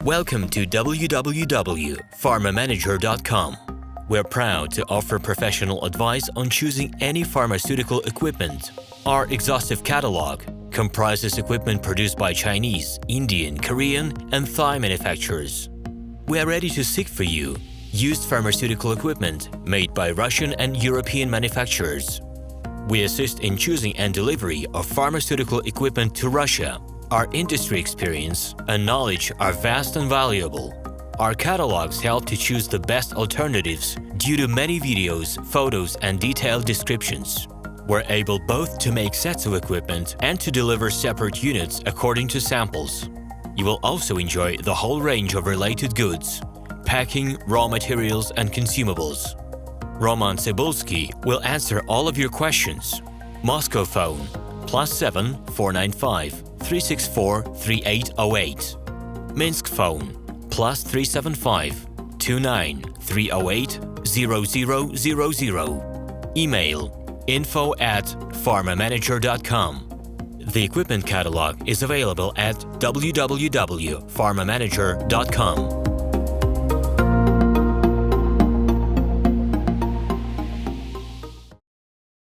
Welcome to www.pharmamanager.com. We're proud to offer professional advice on choosing any pharmaceutical equipment. Our exhaustive catalog comprises equipment produced by Chinese, Indian, Korean, and Thai manufacturers. We are ready to seek for you used pharmaceutical equipment made by Russian and European manufacturers. We assist in choosing and delivery of pharmaceutical equipment to Russia. Our industry experience and knowledge are vast and valuable. Our catalogs help to choose the best alternatives due to many videos, photos, and detailed descriptions. We're able both to make sets of equipment and to deliver separate units according to samples. You will also enjoy the whole range of related goods, packing, raw materials, and consumables. RomanTsibulsky will answer all of your questions. Moscow phone +7 495 364 3808. Minsk phone +375 29 308 0000. Email info@pharmamanager.com. The equipment catalog is available at www.pharmamanager.com.